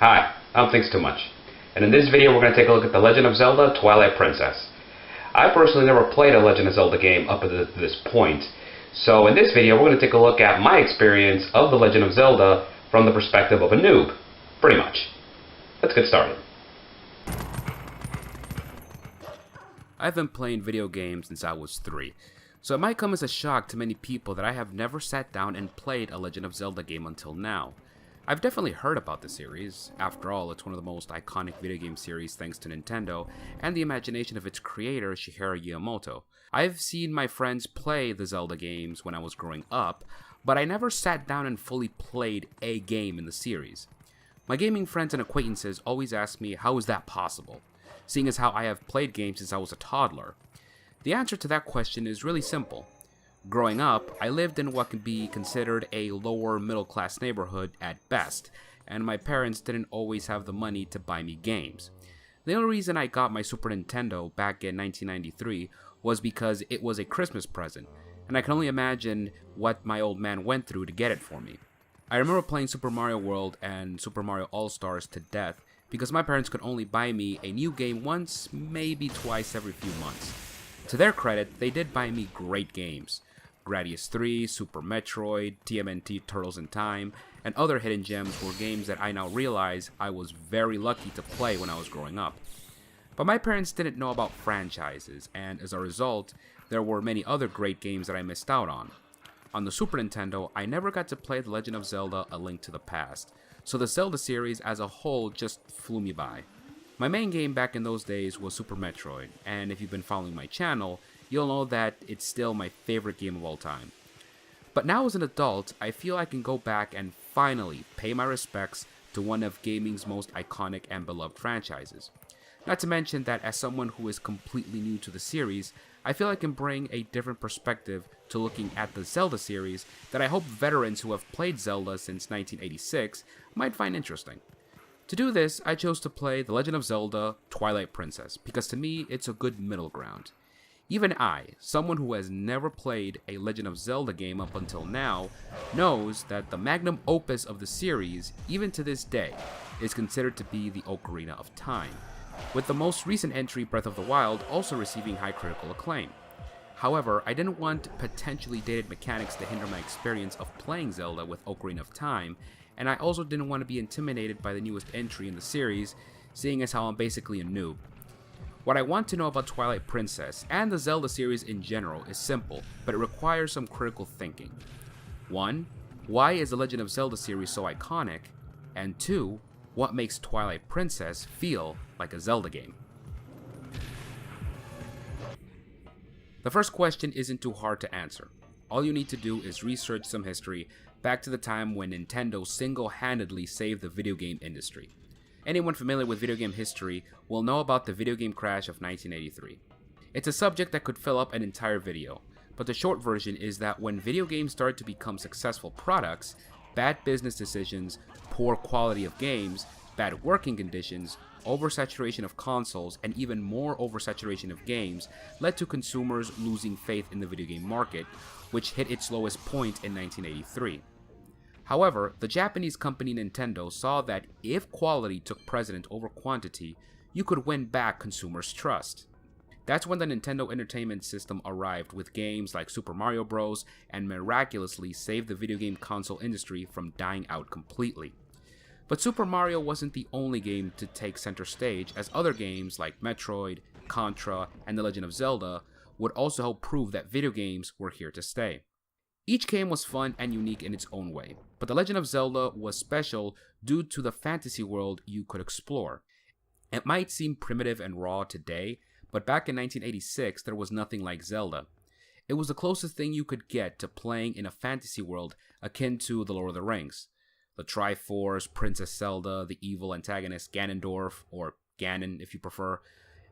Hi, I'm Thinks Too Much, and in this video we're going to take a look at The Legend of Zelda Twilight Princess. I personally never played a Legend of Zelda game up to this point, so in this video we're going to take a look at my experience of The Legend of Zelda from the perspective of a noob, pretty much. Let's get started. I've been playing video games since I was 3, so it might come as a shock to many people that I have never sat down and played a Legend of Zelda game until now. I've definitely heard about the series. After all, it's one of the most iconic video game series thanks to Nintendo and the imagination of its creator, Shigeru Miyamoto. I've seen my friends play the Zelda games when I was growing up, but I never sat down and fully played a game in the series. My gaming friends and acquaintances always ask me how is that possible, seeing as how I have played games since I was a toddler. The answer to that question is really simple. Growing up, I lived in what can be considered a lower middle class neighborhood at best, and my parents didn't always have the money to buy me games. The only reason I got my Super Nintendo back in 1993 was because it was a Christmas present, and I can only imagine what my old man went through to get it for me. I remember playing Super Mario World and Super Mario All-Stars to death because my parents could only buy me a new game once, maybe twice every few months. To their credit, they did buy me great games. Gradius 3, Super Metroid, TMNT Turtles in Time, and other hidden gems were games that I now realize I was very lucky to play when I was growing up. But my parents didn't know about franchises, and as a result, there were many other great games that I missed out on. On the Super Nintendo, I never got to play The Legend of Zelda: A Link to the Past, so the Zelda series as a whole just flew me by. My main game back in those days was Super Metroid, and if you've been following my channel, you'll know that it's still my favorite game of all time. But now as an adult, I feel I can go back and finally pay my respects to one of gaming's most iconic and beloved franchises. Not to mention that as someone who is completely new to the series, I feel I can bring a different perspective to looking at the Zelda series that I hope veterans who have played Zelda since 1986 might find interesting. To do this, I chose to play The Legend of Zelda Twilight Princess because to me it's a good middle ground. Even I, someone who has never played a Legend of Zelda game up until now, knows that the magnum opus of the series, even to this day, is considered to be the Ocarina of Time, with the most recent entry, Breath of the Wild, also receiving high critical acclaim. However, I didn't want potentially dated mechanics to hinder my experience of playing Zelda with Ocarina of Time, and I also didn't want to be intimidated by the newest entry in the series, seeing as how I'm basically a noob. What I want to know about Twilight Princess, and the Zelda series in general, is simple, but it requires some critical thinking. 1. Why is the Legend of Zelda series so iconic? And 2. What makes Twilight Princess feel like a Zelda game? The first question isn't too hard to answer. All you need to do is research some history back to the time when Nintendo single-handedly saved the video game industry. Anyone familiar with video game history will know about the video game crash of 1983. It's a subject that could fill up an entire video, but the short version is that when video games started to become successful products, bad business decisions, poor quality of games, bad working conditions, oversaturation of consoles, and even more oversaturation of games led to consumers losing faith in the video game market, which hit its lowest point in 1983. However, the Japanese company Nintendo saw that if quality took precedent over quantity, you could win back consumers' trust. That's when the Nintendo Entertainment System arrived with games like Super Mario Bros. And miraculously saved the video game console industry from dying out completely. But Super Mario wasn't the only game to take center stage, as other games like Metroid, Contra, and The Legend of Zelda would also help prove that video games were here to stay. Each game was fun and unique in its own way, but The Legend of Zelda was special due to the fantasy world you could explore. It might seem primitive and raw today, but back in 1986 there was nothing like Zelda. It was the closest thing you could get to playing in a fantasy world akin to The Lord of the Rings. The Triforce, Princess Zelda, the evil antagonist Ganondorf, or Ganon if you prefer,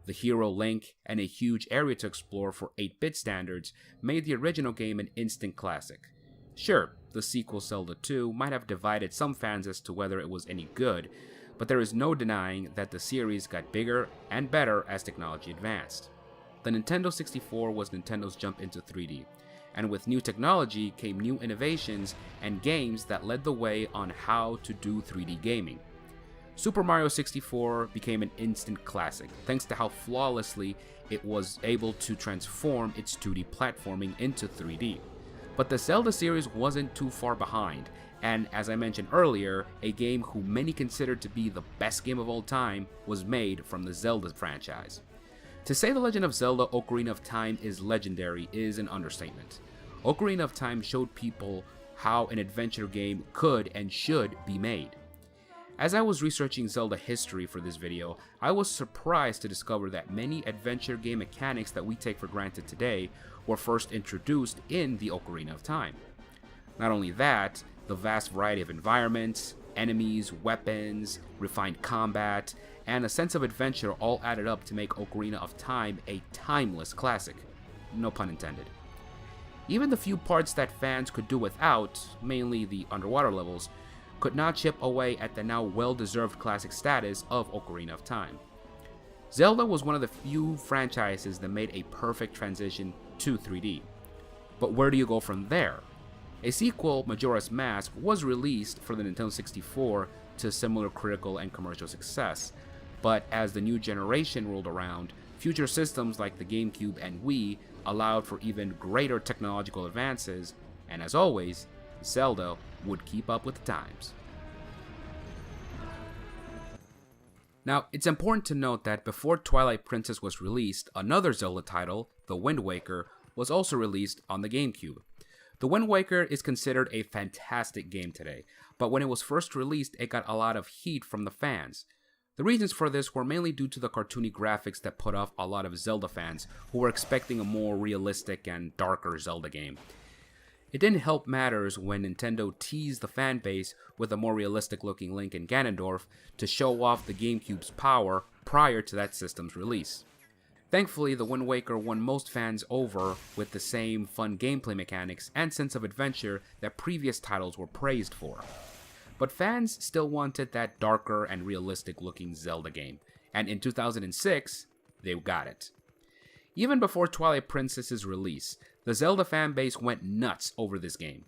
the hero Link, and a huge area to explore for 8-bit standards made the original game an instant classic. Sure, the sequel Zelda 2 might have divided some fans as to whether it was any good, but there is no denying that the series got bigger and better as technology advanced. The Nintendo 64 was Nintendo's jump into 3D, and with new technology came new innovations and games that led the way on how to do 3D gaming. Super Mario 64 became an instant classic, thanks to how flawlessly it was able to transform its 2D platforming into 3D. But the Zelda series wasn't too far behind, and as I mentioned earlier, a game who many consider to be the best game of all time was made from the Zelda franchise. To say The Legend of Zelda Ocarina of Time is legendary is an understatement. Ocarina of Time showed people how an adventure game could and should be made. As I was researching Zelda history for this video, I was surprised to discover that many adventure game mechanics that we take for granted today were first introduced in the Ocarina of Time. Not only that, the vast variety of environments, enemies, weapons, refined combat, and a sense of adventure all added up to make Ocarina of Time a timeless classic. No pun intended. Even the few parts that fans could do without, mainly the underwater levels, could not chip away at the now well-deserved classic status of Ocarina of Time. Zelda was one of the few franchises that made a perfect transition to 3D. But where do you go from there? A sequel, Majora's Mask, was released for the Nintendo 64 to similar critical and commercial success, but as the new generation rolled around, future systems like the GameCube and Wii allowed for even greater technological advances, and as always, Zelda would keep up with the times. Now, it's important to note that before Twilight Princess was released, another Zelda title, The Wind Waker, was also released on the GameCube. The Wind Waker is considered a fantastic game today, but when it was first released, it got a lot of heat from the fans. The reasons for this were mainly due to the cartoony graphics that put off a lot of Zelda fans who were expecting a more realistic and darker Zelda game. It didn't help matters when Nintendo teased the fanbase with a more realistic looking Link and Ganondorf to show off the GameCube's power prior to that system's release. Thankfully, The Wind Waker won most fans over with the same fun gameplay mechanics and sense of adventure that previous titles were praised for. But fans still wanted that darker and realistic looking Zelda game, and in 2006, they got it. Even before Twilight Princess's release, the Zelda fanbase went nuts over this game.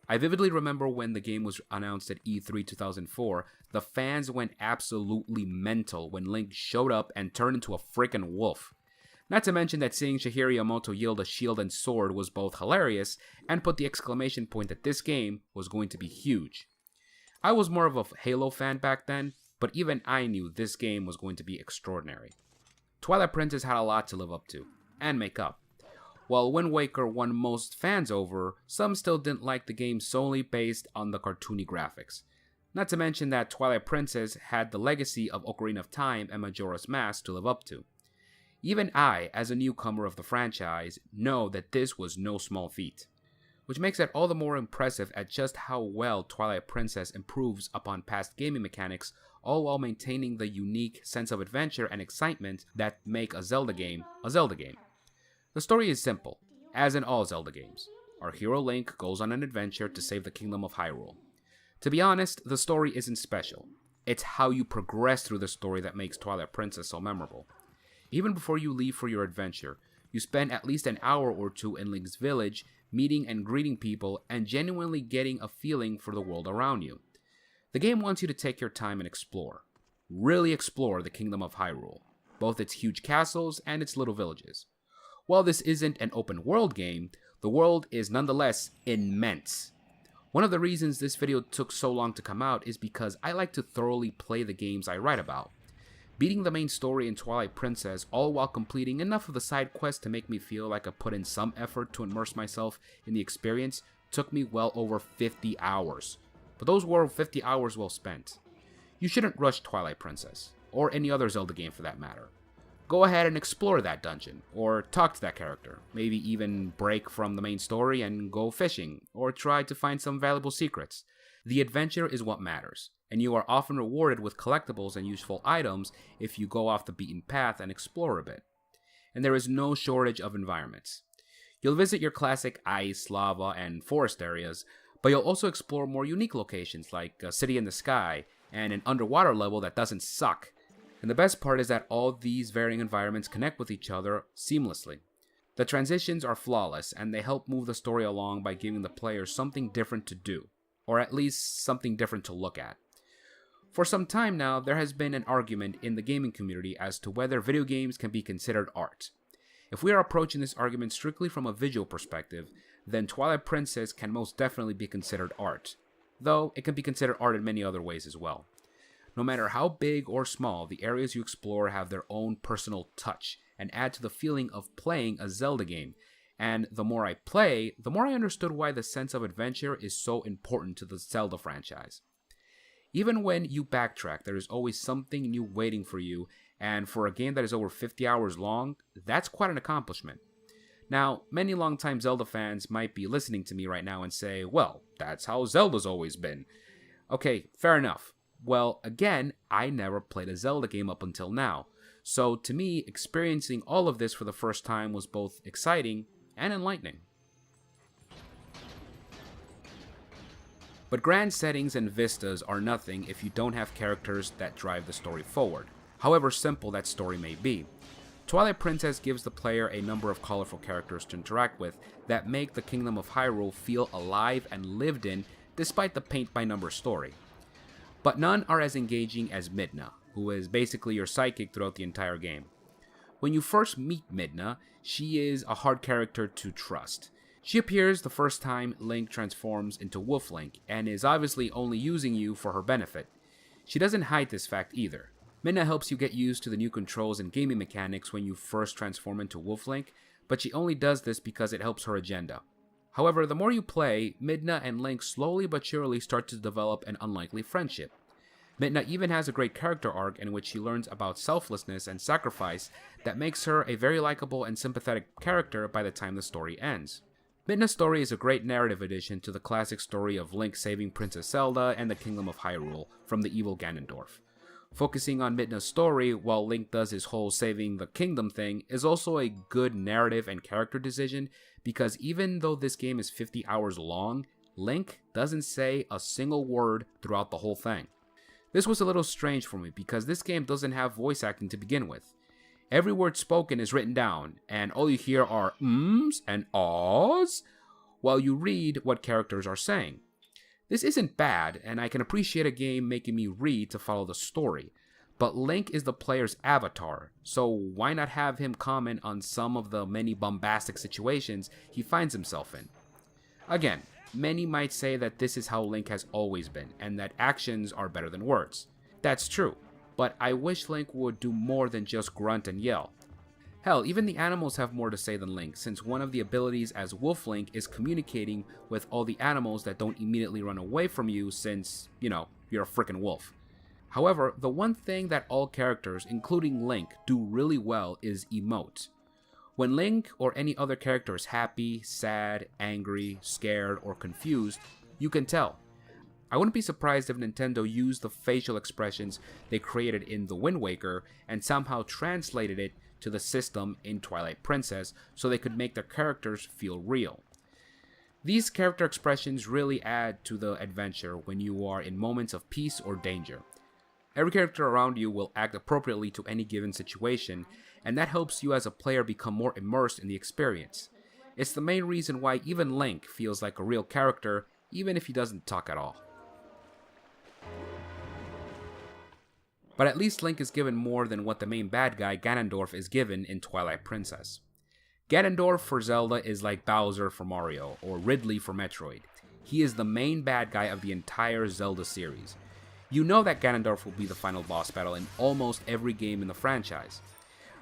I vividly remember when the game was announced at E3 2004, the fans went absolutely mental when Link showed up and turned into a freaking wolf. Not to mention that seeing Shigeru Miyamoto yield a shield and sword was both hilarious and put the exclamation point that this game was going to be huge. I was more of a Halo fan back then, but even I knew this game was going to be extraordinary. Twilight Princess had a lot to live up to, and make up. While Wind Waker won most fans over, some still didn't like the game solely based on the cartoony graphics. Not to mention that Twilight Princess had the legacy of Ocarina of Time and Majora's Mask to live up to. Even I, as a newcomer of the franchise, know that this was no small feat, which makes it all the more impressive at just how well Twilight Princess improves upon past gaming mechanics, all while maintaining the unique sense of adventure and excitement that make a Zelda game a Zelda game. The story is simple, as in all Zelda games. Our hero Link goes on an adventure to save the Kingdom of Hyrule. To be honest, the story isn't special. It's how you progress through the story that makes Twilight Princess so memorable. Even before you leave for your adventure, you spend at least an hour or two in Link's village, meeting and greeting people, and genuinely getting a feeling for the world around you. The game wants you to take your time and explore. Really explore the Kingdom of Hyrule, both its huge castles and its little villages. While this isn't an open world game, the world is nonetheless immense. One of the reasons this video took so long to come out is because I like to thoroughly play the games I write about. Beating the main story in Twilight Princess, all while completing enough of the side quests to make me feel like I put in some effort to immerse myself in the experience, took me well over 50 hours. But those were 50 hours well spent. You shouldn't rush Twilight Princess, or any other Zelda game for that matter. Go ahead and explore that dungeon, or talk to that character, maybe even break from the main story and go fishing, or try to find some valuable secrets. The adventure is what matters, and you are often rewarded with collectibles and useful items if you go off the beaten path and explore a bit. And there is no shortage of environments. You'll visit your classic ice, lava, and forest areas, but you'll also explore more unique locations like a city in the sky and an underwater level that doesn't suck. And the best part is that all these varying environments connect with each other seamlessly. The transitions are flawless, and they help move the story along by giving the player something different to do, or at least something different to look at. For some time now, there has been an argument in the gaming community as to whether video games can be considered art. If we are approaching this argument strictly from a visual perspective, then Twilight Princess can most definitely be considered art, though it can be considered art in many other ways as well. No matter how big or small, the areas you explore have their own personal touch and add to the feeling of playing a Zelda game. And the more I play, the more I understood why the sense of adventure is so important to the Zelda franchise. Even when you backtrack, there is always something new waiting for you, and for a game that is over 50 hours long, that's quite an accomplishment. Now, many longtime Zelda fans might be listening to me right now and say, well, that's how Zelda's always been. Okay, fair enough. Well, again, I never played a Zelda game up until now, so to me, experiencing all of this for the first time was both exciting and enlightening. But grand settings and vistas are nothing if you don't have characters that drive the story forward, however simple that story may be. Twilight Princess gives the player a number of colorful characters to interact with that make the Kingdom of Hyrule feel alive and lived in despite the paint-by-number story. But none are as engaging as Midna, who is basically your sidekick throughout the entire game. When you first meet Midna, she is a hard character to trust. She appears the first time Link transforms into Wolf Link, and is obviously only using you for her benefit. She doesn't hide this fact either. Midna helps you get used to the new controls and gaming mechanics when you first transform into Wolf Link, but she only does this because it helps her agenda. However, the more you play, Midna and Link slowly but surely start to develop an unlikely friendship. Midna even has a great character arc in which she learns about selflessness and sacrifice that makes her a very likable and sympathetic character by the time the story ends. Midna's story is a great narrative addition to the classic story of Link saving Princess Zelda and the Kingdom of Hyrule from the evil Ganondorf. Focusing on Midna's story while Link does his whole saving the kingdom thing is also a good narrative and character decision, because even though this game is 50 hours long, Link doesn't say a single word throughout the whole thing. This was a little strange for me because this game doesn't have voice acting to begin with. Every word spoken is written down, and all you hear are ums and ahs while you read what characters are saying. This isn't bad, and I can appreciate a game making me read to follow the story, but Link is the player's avatar, so why not have him comment on some of the many bombastic situations he finds himself in? Again, many might say that this is how Link has always been, and that actions are better than words. That's true, but I wish Link would do more than just grunt and yell. Hell, even the animals have more to say than Link, since one of the abilities as Wolf Link is communicating with all the animals that don't immediately run away from you since, you're a frickin' wolf. However, the one thing that all characters, including Link, do really well is emote. When Link or any other character is happy, sad, angry, scared, or confused, you can tell. I wouldn't be surprised if Nintendo used the facial expressions they created in The Wind Waker and somehow translated it to the system in Twilight Princess so they could make their characters feel real. These character expressions really add to the adventure when you are in moments of peace or danger. Every character around you will act appropriately to any given situation, and that helps you as a player become more immersed in the experience. It's the main reason why even Link feels like a real character, even if he doesn't talk at all. But at least Link is given more than what the main bad guy Ganondorf is given in Twilight Princess. Ganondorf for Zelda is like Bowser for Mario, or Ridley for Metroid. He is the main bad guy of the entire Zelda series. You know that Ganondorf will be the final boss battle in almost every game in the franchise.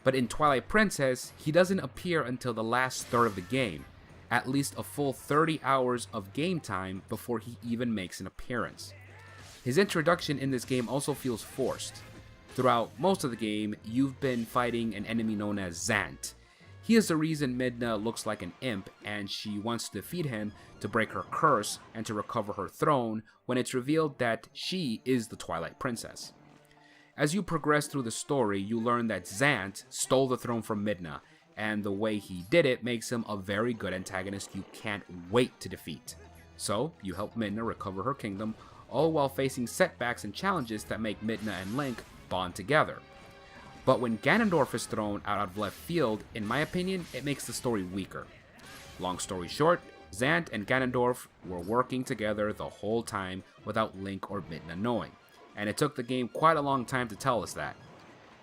But in Twilight Princess, he doesn't appear until the last third of the game, at least a full 30 hours of game time before he even makes an appearance. His introduction in this game also feels forced. Throughout most of the game, you've been fighting an enemy known as Zant. He is the reason Midna looks like an imp, and she wants to defeat him to break her curse and to recover her throne when it's revealed that she is the Twilight Princess. As you progress through the story, you learn that Zant stole the throne from Midna, and the way he did it makes him a very good antagonist you can't wait to defeat. So, you help Midna recover her kingdom, all while facing setbacks and challenges that make Midna and Link bond together. But when Ganondorf is thrown out of left field, in my opinion, it makes the story weaker. Long story short, Zant and Ganondorf were working together the whole time without Link or Midna knowing. and it took the game quite a long time to tell us that.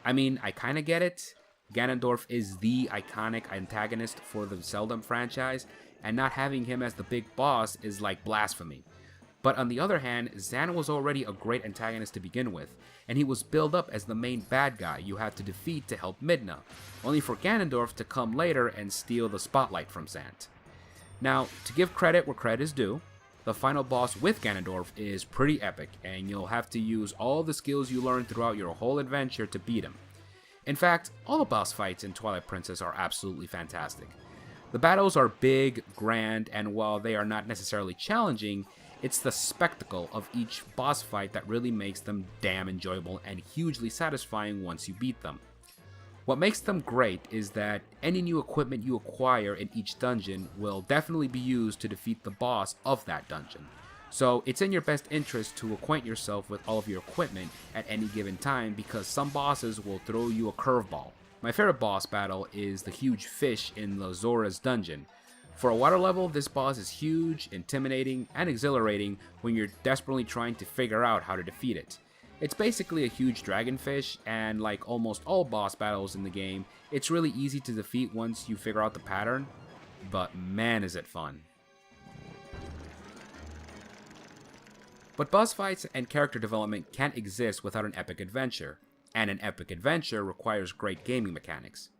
I mean, I kinda get it. Ganondorf is the iconic antagonist for the Zelda franchise, and not having him as the big boss is like blasphemy. But on the other hand, Zan was already a great antagonist to begin with, and he was built up as the main bad guy you had to defeat to help Midna, only for Ganondorf to come later and steal the spotlight from Zan. Now, to give credit where credit is due, the final boss with Ganondorf is pretty epic, and you'll have to use all the skills you learned throughout your whole adventure to beat him. In fact, all the boss fights in Twilight Princess are absolutely fantastic. The battles are big, grand, and while they are not necessarily challenging, it's the spectacle of each boss fight that really makes them damn enjoyable and hugely satisfying once you beat them. What makes them great is that any new equipment you acquire in each dungeon will definitely be used to defeat the boss of that dungeon. So it's in your best interest to acquaint yourself with all of your equipment at any given time because some bosses will throw you a curveball. My favorite boss battle is the huge fish in the Zora's dungeon. For a water level, this boss is huge, intimidating, and exhilarating when you're desperately trying to figure out how to defeat it. It's basically a huge dragonfish, and like almost all boss battles in the game, it's really easy to defeat once you figure out the pattern, but man is it fun. But boss fights and character development can't exist without an epic adventure, and an epic adventure requires great gaming mechanics.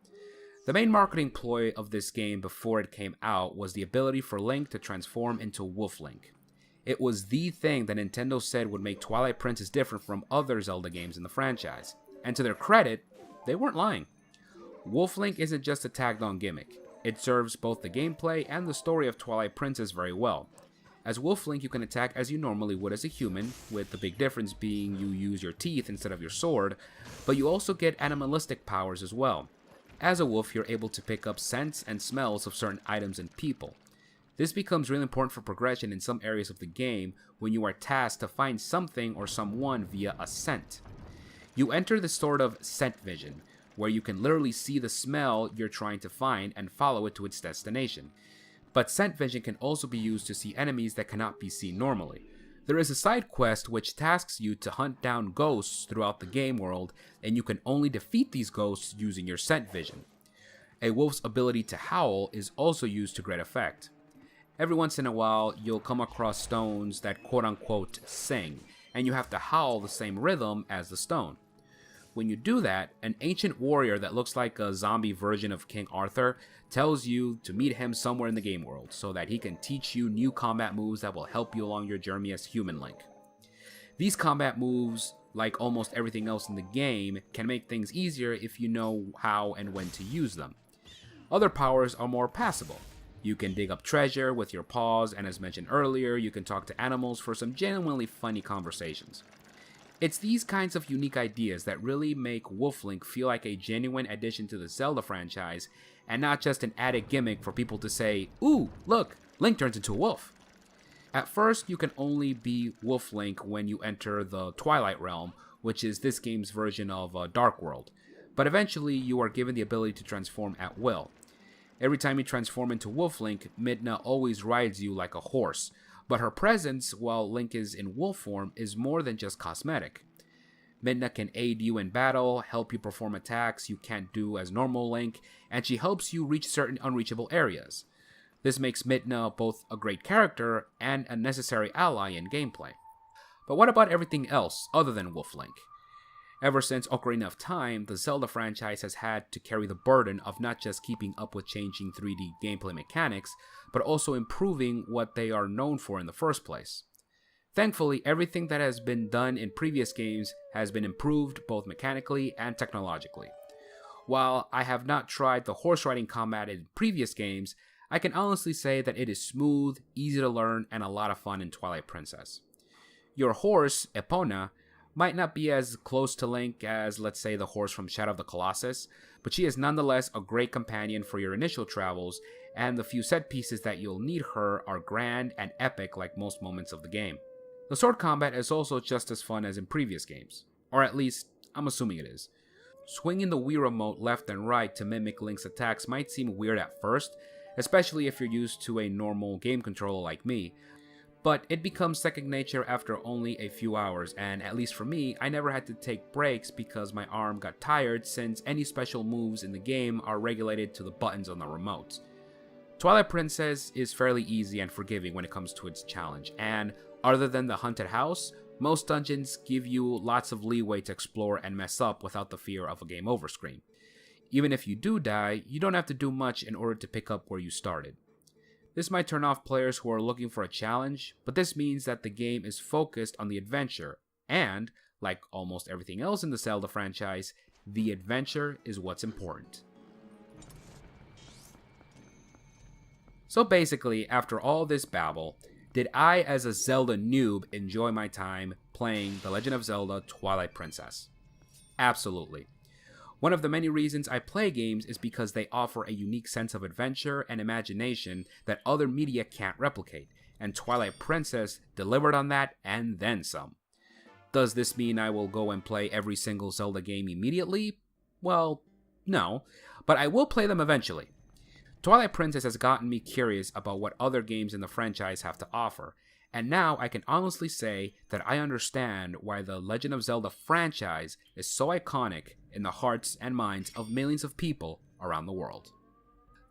The main marketing ploy of this game before it came out was the ability for Link to transform into Wolf Link. It was the thing that Nintendo said would make Twilight Princess different from other Zelda games in the franchise, and to their credit, they weren't lying. Wolf Link isn't just a tagged-on gimmick. It serves both the gameplay and the story of Twilight Princess very well. As Wolf Link, you can attack as you normally would as a human, with the big difference being you use your teeth instead of your sword, but you also get animalistic powers as well. As a wolf, you're able to pick up scents and smells of certain items and people. This becomes really important for progression in some areas of the game when you are tasked to find something or someone via a scent. You enter the sort of scent vision, where you can literally see the smell you're trying to find and follow it to its destination. But scent vision can also be used to see enemies that cannot be seen normally. There is a side quest which tasks you to hunt down ghosts throughout the game world, and you can only defeat these ghosts using your scent vision. A wolf's ability to howl is also used to great effect. Every once in a while, you'll come across stones that quote-unquote sing, and you have to howl the same rhythm as the stone. When you do that, an ancient warrior that looks like a zombie version of King Arthur tells you to meet him somewhere in the game world so that he can teach you new combat moves that will help you along your journey as human Link. These combat moves, like almost everything else in the game, can make things easier if you know how and when to use them. Other powers are more passable. You can dig up treasure with your paws, and as mentioned earlier, you can talk to animals for some genuinely funny conversations. It's these kinds of unique ideas that really make Wolf Link feel like a genuine addition to the Zelda franchise, and not just an added gimmick for people to say, "Ooh, look, Link turns into a wolf." At first, you can only be Wolf Link when you enter the Twilight Realm, which is this game's version of Dark World, but eventually you are given the ability to transform at will. Every time you transform into Wolf Link, Midna always rides you like a horse, but her presence while Link is in wolf form is more than just cosmetic. Midna can aid you in battle, help you perform attacks you can't do as normal Link, and she helps you reach certain unreachable areas. This makes Midna both a great character and a necessary ally in gameplay. But what about everything else other than Wolf Link? Ever since Ocarina of Time, the Zelda franchise has had to carry the burden of not just keeping up with changing 3D gameplay mechanics, but also improving what they are known for in the first place. Thankfully, everything that has been done in previous games has been improved both mechanically and technologically. While I have not tried the horse riding combat in previous games, I can honestly say that it is smooth, easy to learn, and a lot of fun in Twilight Princess. Your horse, Epona, might not be as close to Link as, let's say, the horse from Shadow of the Colossus, but she is nonetheless a great companion for your initial travels, and the few set pieces that you'll need her are grand and epic like most moments of the game. The sword combat is also just as fun as in previous games, or at least, I'm assuming it is. Swinging the Wii Remote left and right to mimic Link's attacks might seem weird at first, especially if you're used to a normal game controller like me, but it becomes second nature after only a few hours, and at least for me, I never had to take breaks because my arm got tired since any special moves in the game are regulated to the buttons on the remote. Twilight Princess is fairly easy and forgiving when it comes to its challenge, and other than the haunted house, most dungeons give you lots of leeway to explore and mess up without the fear of a game over screen. Even if you do die, you don't have to do much in order to pick up where you started. This might turn off players who are looking for a challenge, but this means that the game is focused on the adventure, and, like almost everything else in the Zelda franchise, the adventure is what's important. So basically, after all this babble, did I as a Zelda noob enjoy my time playing The Legend of Zelda Twilight Princess? Absolutely. One of the many reasons I play games is because they offer a unique sense of adventure and imagination that other media can't replicate, and Twilight Princess delivered on that and then some. Does this mean I will go and play every single Zelda game immediately? Well, no, but I will play them eventually. Twilight Princess has gotten me curious about what other games in the franchise have to offer, and now I can honestly say that I understand why the Legend of Zelda franchise is so iconic in the hearts and minds of millions of people around the world.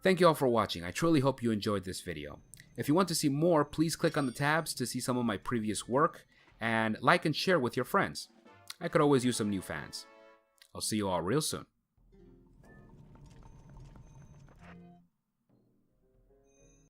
Thank you all for watching. I truly hope you enjoyed this video. If you want to see more, please click on the tabs to see some of my previous work, and like and share with your friends. I could always use some new fans. I'll see you all real soon.